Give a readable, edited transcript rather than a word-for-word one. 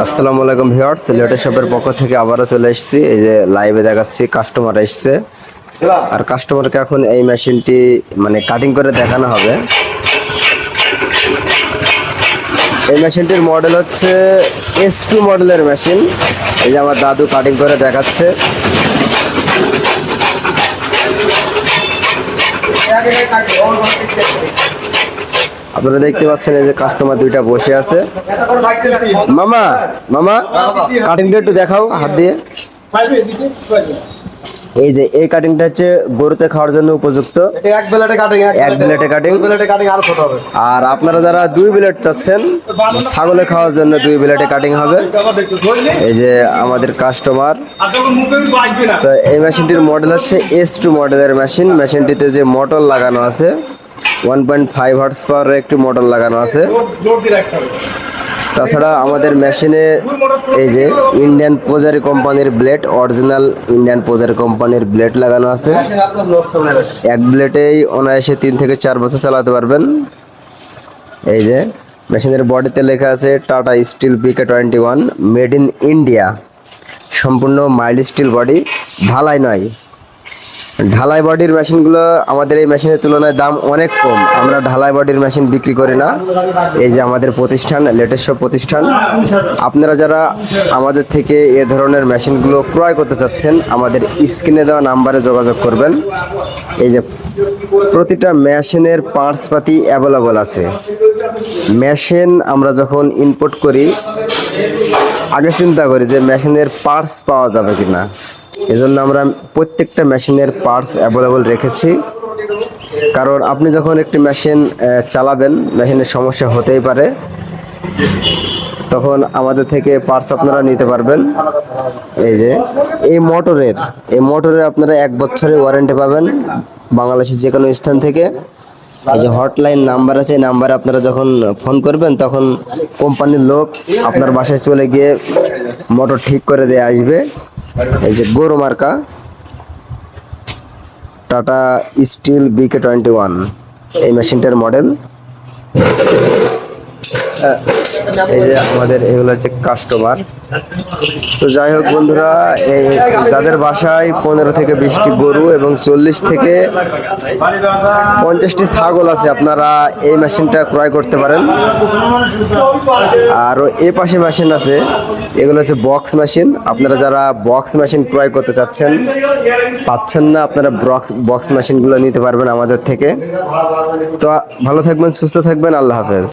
আসসালামু আলাইকুম ভিউয়ার্স, সিলেটের শপের পক্ষ থেকে আবারও চলে এসেছি। এই যে লাইভে দেখাচ্ছি, কাস্টমার এসেছে আর কাস্টমারকে এখন এই মেশিনটি মানে কাটিং করে দেখানো হবে। এই মেশিনটির মডেল হচ্ছে S2 মডেলের মেশিন। এই যে আমার দাদু কাটিং করে দেখাচ্ছে। আপনারা দেখতে পাচ্ছেন এই যে কাস্টমার দুইটা বসে আছে। মামা মামা কাটিংটা একটু দেখাও হাত দিয়ে। এই যে এই কাটিংটা হচ্ছে গরুতে খাওয়ার জন্য উপযুক্ত। এক ব্লেডে কাটিং, এক ব্লেডে কাটিং, ব্লেডে কাটিং আরো ছোট হবে। আর আপনারা যারা দুই ব্লেড চাচ্ছেন ছাগলে খাওয়ার জন্য দুই ব্লেডে কাটিং হবে। এই যে আমাদের কাস্টমার। তো এই মেশিনটির মডেল হচ্ছে S2 মডেলের মেশিন। মেশিনটিতে যে মোটর লাগানো আছে 1.5 হর্স পাওয়ারের একটি মোটর লাগানো আছে। তাছাড়া আমাদের মেশিনে এই যে ইন্ডিয়ান পোজারি কোম্পানির ব্লেড, অরিজিনাল ইন্ডিয়ান পোজারি কোম্পানির ব্লেড লাগানো আছে। এক ব্লেডেই অনায়াসে 3 থেকে 4 বছর চালাতে পারবেন। এই যে মেশিনের বডিতে লেখা আছে Tata steel BK21 made in India. সম্পূর্ণ মাইল্ড স্টিল বডি, ঢালাই নয়। ঢালাই বডির মেশিনগুলো আমাদের এই মেশিনের তুলনায় দাম অনেক কম। আমরা ঢালাই বডির মেশিন বিক্রি করি না। এই যে আমাদের প্রতিষ্ঠান লেটেস্ট প্রতিষ্ঠান। আপনারা যারা আমাদের থেকে এ ধরনের মেশিনগুলো ক্রয় করতে চাচ্ছেন আমাদের স্ক্রিনে দেওয়া নাম্বারে যোগাযোগ করবেন। এই যে প্রতিটা মেশিনের পার্টস পাতি অ্যাভেলেবল আছে। মেশিন আমরা যখন ইনপুট করি আগে চিন্তা করি যে মেশিনের পার্টস পাওয়া যাবে কিনা। এজন্য আমরা প্রত্যেকটা মেশিনের পার্টস অ্যাভেলেবল রেখেছি। কারণ আপনি যখন একটি মেশিন চালাবেন, মেশিনের সমস্যা হতেই পারে, তখন আমাদের থেকে পার্টস আপনারা নিতে পারবেন। এই যে এই মোটরের আপনারা 1 বছরের ওয়ারেন্টি পাবেন বাংলাদেশের যে কোনো স্থান থেকে। এই যে হটলাইন নাম্বার আছে, এই নাম্বারে আপনারা যখন ফোন করবেন তখন কোম্পানির লোক আপনার বাসায় চলে গিয়ে মোটর ঠিক করে দিয়ে আসবে। এই যে গরু মার্কা টাটা স্টিল BK21 এই মেশিনটার মডেল। এই যে আমাদের এগুলো হচ্ছে কাস্টমার। তো যাই হোক বন্ধুরা, এই যাদের বাসায় 15 থেকে 20টি গরু এবং 40 থেকে 50টি ছাগল আছে, আপনারা এই মেশিনটা ক্রয় করতে পারেন। আর এ পাশে মেশিন আছে, এগুলো হচ্ছে বক্স মেশিন। আপনারা যারা বক্স মেশিন ক্রয় করতে পাচ্ছেন না, আপনারা বক্স মেশিনগুলো নিতে পারবেন আমাদের থেকে। তো ভালো থাকবেন, সুস্থ থাকবেন, আল্লাহ হাফেজ।